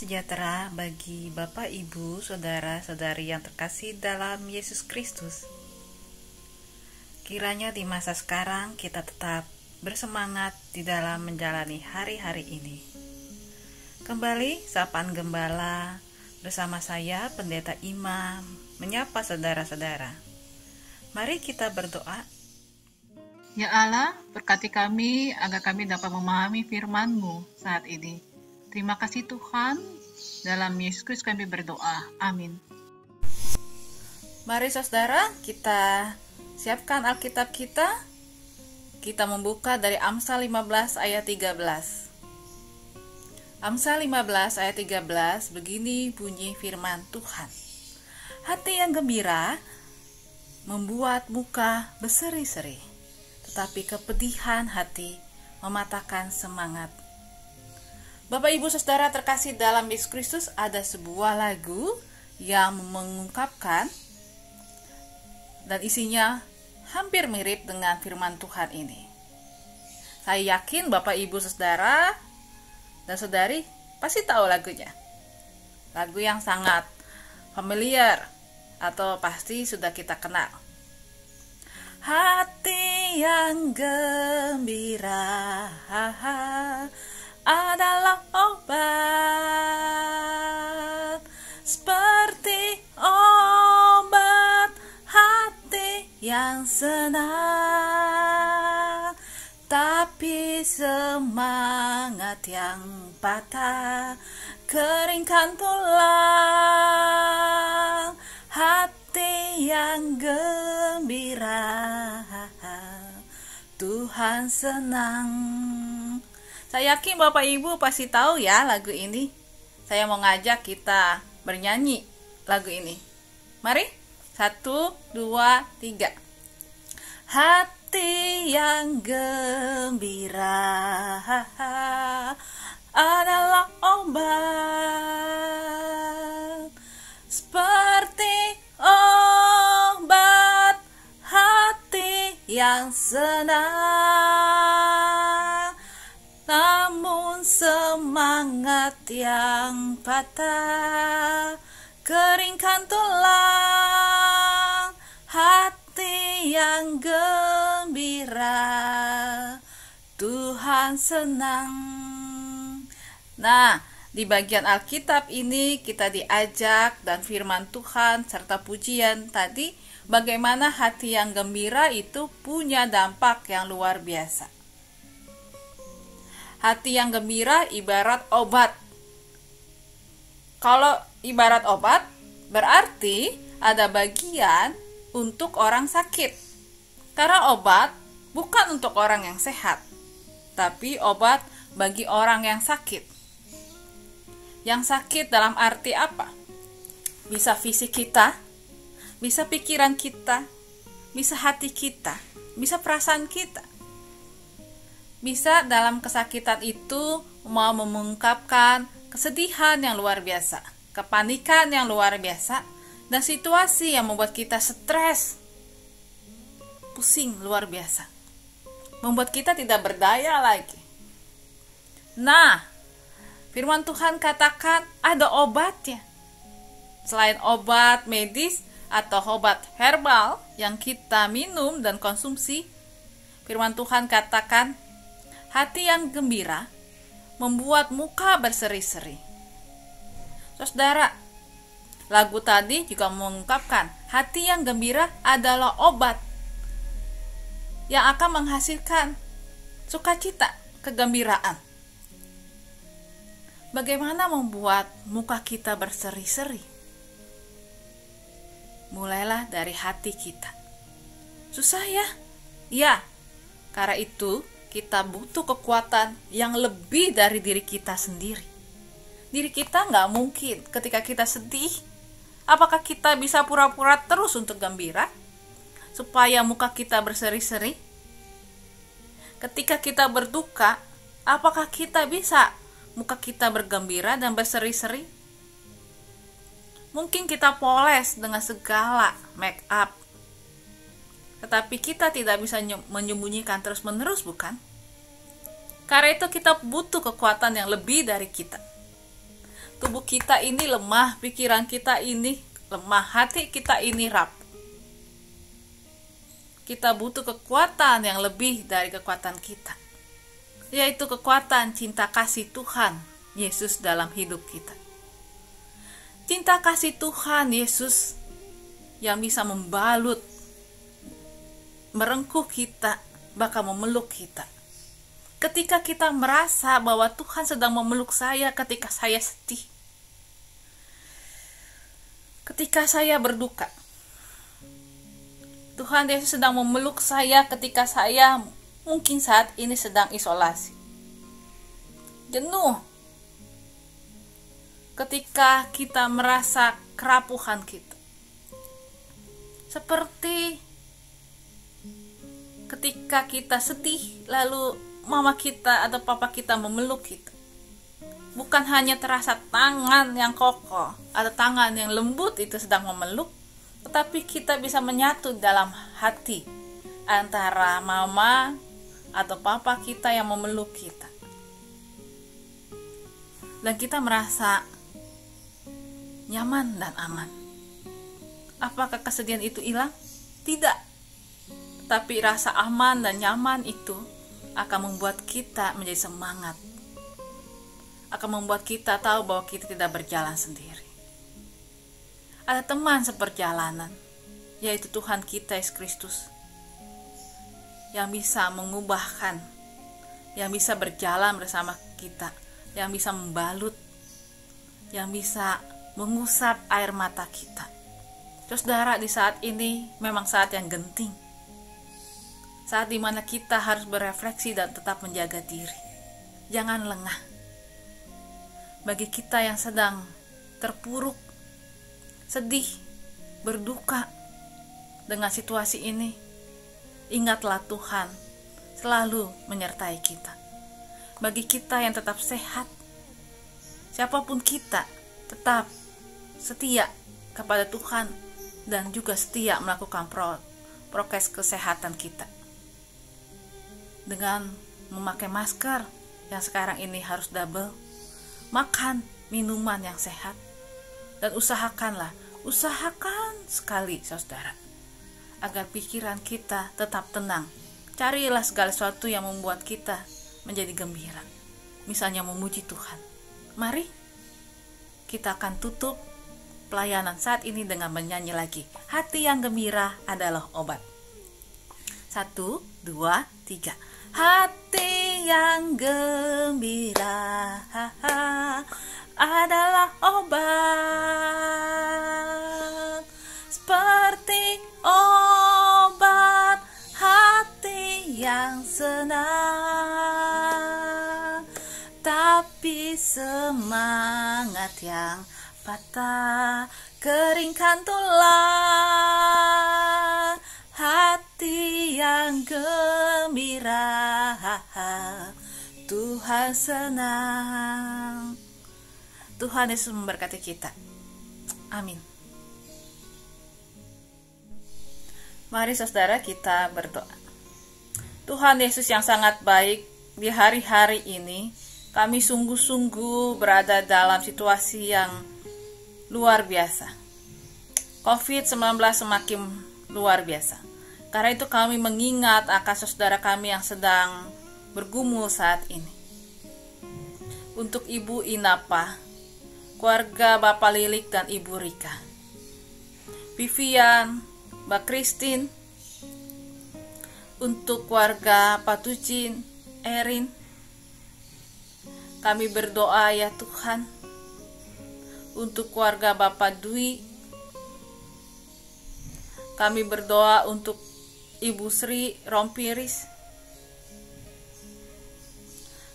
sejahtera bagi Bapak, Ibu, Saudara-saudari yang terkasih dalam Yesus Kristus. Kiranya di masa sekarang kita tetap bersemangat di dalam menjalani hari-hari ini. Kembali Sapaan Gembala bersama saya Pendeta Imam menyapa saudara-saudara. Mari kita berdoa. Ya Allah, berkati kami agar kami dapat memahami firman-Mu saat ini. Terima kasih Tuhan, dalam Yesus Kristus kami berdoa. Amin. Mari saudara, kita siapkan Alkitab kita. Kita membuka dari Amsal 15 ayat 13. Amsal 15 ayat 13, begini bunyi firman Tuhan. Hati yang gembira membuat muka berseri-seri, tetapi kepedihan hati mematahkan semangat. Bapak, Ibu, Saudara terkasih dalam Yesus Kristus, ada sebuah lagu yang mengungkapkan dan isinya hampir mirip dengan firman Tuhan ini. Saya yakin Bapak, Ibu, Saudara dan Saudari pasti tahu lagunya. Lagu yang sangat familiar atau pasti sudah kita kenal. Hati yang gembira adalah obat, seperti obat hati yang senang, tapi semangat yang patah keringkan tulang. Hati yang gembira Tuhan senang. Saya yakin Bapak Ibu pasti tahu ya lagu ini. Saya mau ngajak kita bernyanyi lagu ini. Mari, 1, 2, 3. Hati yang gembira adalah obat, seperti obat hati yang senang, namun semangat yang patah keringkan tulang. Hati yang gembira Tuhan senang. Nah, di bagian Alkitab ini kita diajak dan firman Tuhan serta pujian tadi bagaimana hati yang gembira itu punya dampak yang luar biasa. Hati yang gembira ibarat obat. Kalau ibarat obat, berarti ada bagian untuk orang sakit. Karena obat bukan untuk orang yang sehat, tapi obat bagi orang yang sakit. Yang sakit dalam arti apa? Bisa fisik kita, bisa pikiran kita, bisa hati kita, bisa perasaan kita. Bisa dalam kesakitan itu mau mengungkapkan kesedihan yang luar biasa, kepanikan yang luar biasa, dan situasi yang membuat kita stres, pusing luar biasa, membuat kita tidak berdaya lagi. Nah, firman Tuhan katakan ada obatnya. Selain obat medis atau obat herbal yang kita minum dan konsumsi, firman Tuhan katakan hati yang gembira membuat muka berseri-seri. Saudara, lagu tadi juga mengungkapkan hati yang gembira adalah obat yang akan menghasilkan sukacita, kegembiraan. Bagaimana membuat muka kita berseri-seri? Mulailah dari hati kita. Susah ya? Ya, karena itu kita butuh kekuatan yang lebih dari diri kita sendiri. Diri kita nggak mungkin ketika kita sedih. Apakah kita bisa pura-pura terus untuk gembira? Supaya muka kita berseri-seri? Ketika kita berduka, apakah kita bisa muka kita bergembira dan berseri-seri? Mungkin kita poles dengan segala make up, tetapi kita tidak bisa menyembunyikan terus-menerus, bukan? Karena itu kita butuh kekuatan yang lebih dari kita. tubuh kita ini lemah, pikiran kita ini lemah, hati kita ini rapuh. Kita butuh kekuatan yang lebih dari kekuatan kita, yaitu kekuatan cinta kasih Tuhan Yesus dalam hidup kita. Cinta kasih Tuhan Yesus yang bisa membalut, merengkuh kita, bahkan memeluk kita. Ketika kita merasa bahwa Tuhan sedang memeluk saya ketika saya sedih, ketika saya berduka, Tuhan Yesus sedang memeluk saya ketika saya mungkin saat ini sedang isolasi, jenuh, ketika kita merasa kerapuhan kita, seperti ketika kita sedih lalu mama kita atau papa kita memeluk kita. Bukan hanya terasa tangan yang kokoh atau tangan yang lembut itu sedang memeluk, tetapi kita bisa menyatu dalam hati antara mama atau papa kita yang memeluk kita. Dan kita merasa nyaman dan aman. Apakah kesedihan itu hilang? Tidak. Tapi rasa aman dan nyaman itu akan membuat kita menjadi semangat. Akan membuat kita tahu bahwa kita tidak berjalan sendiri. Ada teman seperjalanan, yaitu Tuhan kita Yesus Kristus, yang bisa mengubahkan, yang bisa berjalan bersama kita, yang bisa membalut, yang bisa mengusap air mata kita. Saudara, di saat ini memang saat yang genting, saat dimana kita harus berefleksi dan tetap menjaga diri. Jangan lengah. Bagi kita yang sedang terpuruk, sedih, berduka dengan situasi ini, ingatlah Tuhan selalu menyertai kita. Bagi kita yang tetap sehat, siapapun kita, tetap setia kepada Tuhan dan juga setia melakukan prokes kesehatan kita. Dengan memakai masker yang sekarang ini harus double, makan minuman yang sehat, dan usahakan sekali saudara, agar pikiran kita tetap tenang. Carilah segala sesuatu yang membuat kita menjadi gembira, misalnya memuji Tuhan. Mari kita akan tutup pelayanan saat ini dengan menyanyi lagi, Hati yang Gembira Adalah Obat. 1, 2, 3. Hati yang gembira adalah obat, seperti obat hati yang senang. Tapi semangat yang patah keringkan tulang. Hati yang gembira, Tuhan senang. Tuhan Yesus memberkati kita. Amin. Mari saudara kita berdoa. Tuhan Yesus yang sangat baik, di hari-hari ini kami sungguh-sungguh berada dalam situasi yang luar biasa. COVID-19 semakin luar biasa. Karena itu kami mengingat akan saudara kami yang sedang bergumul saat ini. Untuk Ibu Inapa, keluarga Bapak Lilik dan Ibu Rika, Vivian, Mbak Christine, untuk keluarga Pak Tujin, Erin, kami berdoa ya Tuhan, untuk keluarga Bapak Dwi, kami berdoa untuk Ibu Sri Rompiris.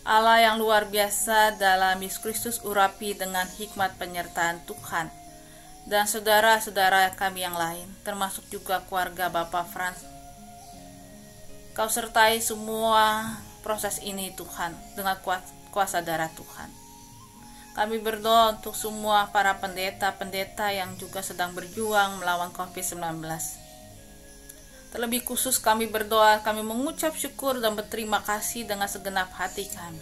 Allah yang luar biasa dalam Yesus Kristus urapi dengan hikmat penyertaan Tuhan dan saudara-saudara kami yang lain, termasuk juga keluarga Bapak Frans. Kau sertai semua proses ini Tuhan dengan kuasa darah Tuhan. Kami berdoa untuk semua para pendeta-pendeta yang juga sedang berjuang melawan COVID-19. Terlebih khusus kami berdoa, kami mengucap syukur dan berterima kasih dengan segenap hati kami.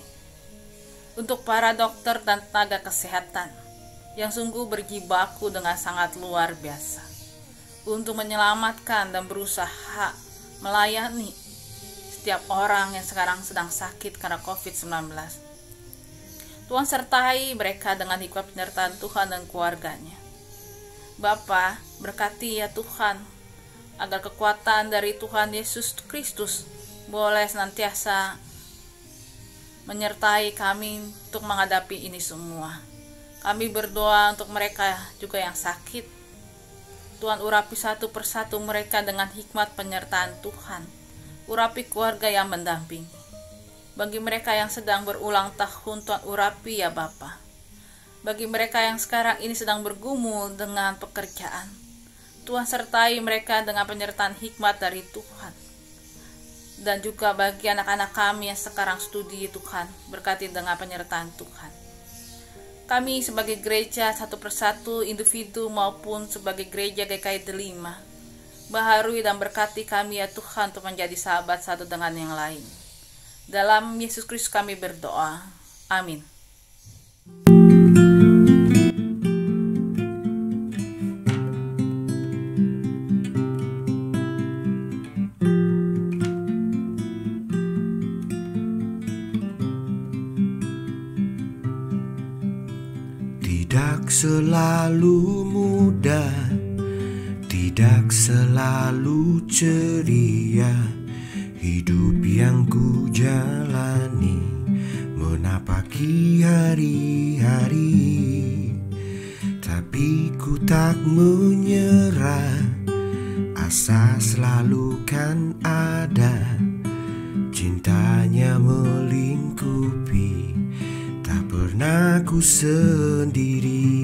Untuk para dokter dan tenaga kesehatan yang sungguh berjibaku dengan sangat luar biasa untuk menyelamatkan dan berusaha melayani setiap orang yang sekarang sedang sakit karena COVID-19. Tuhan sertai mereka dengan hikmat penyertaan Tuhan dan keluarganya. Bapa, berkati ya Tuhan, agar kekuatan dari Tuhan Yesus Kristus boleh senantiasa menyertai kami untuk menghadapi ini semua. Kami berdoa untuk mereka juga yang sakit. Tuhan urapi satu persatu mereka dengan hikmat penyertaan Tuhan. Urapi keluarga yang mendampingi. Bagi mereka yang sedang berulang tahun, Tuhan urapi ya Bapa. Bagi mereka yang sekarang ini sedang bergumul dengan pekerjaan, Tuhan sertai mereka dengan penyertaan hikmat dari Tuhan. Dan juga bagi anak-anak kami yang sekarang studi Tuhan, berkati dengan penyertaan Tuhan. Kami sebagai gereja satu persatu, individu maupun sebagai gereja GKI Delima, baharui dan berkati kami ya Tuhan untuk menjadi sahabat satu dengan yang lain. Dalam Yesus Kristus kami berdoa. Amin. Tidak selalu mudah, tidak selalu ceria, hidup yang ku jalani menapaki hari-hari. Tapi ku tak menyerah, asa selalu kan ada, cintanya melingkupi, tak pernah ku sendiri.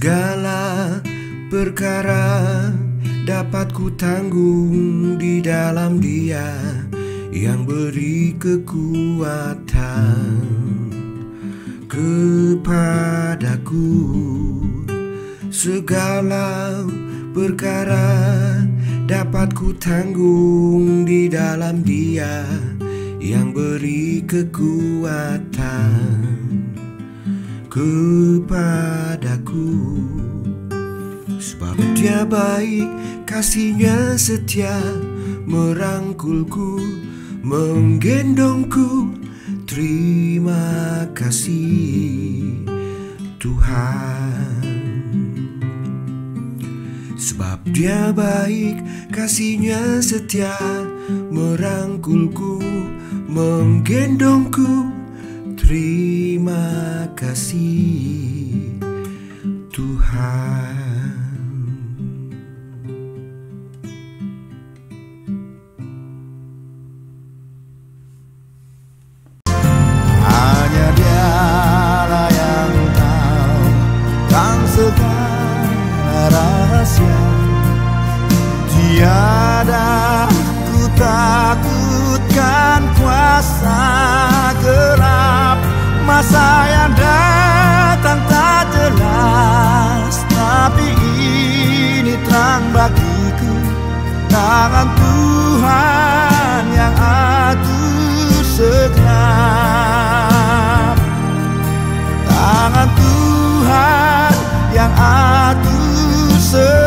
Segala perkara dapat ku tanggung di dalam Dia yang beri kekuatan kepadaku. Segala perkara dapat ku tanggung di dalam Dia yang beri kekuatan kepadaku. Sebab Dia baik, kasih-Nya setia, merangkulku, menggendongku. Terima kasih Tuhan. Sebab Dia baik, kasih-Nya setia, merangkulku, menggendongku. Terima kasih Tuhan. Hanya Dialah yang tahu tentang segala rahasia. Tiada ku takutkan kuasa gelap, masa yang datang tak jelas, tapi ini terang bagiku. Tangan Tuhan yang atur segenap, tangan Tuhan yang atur segenap.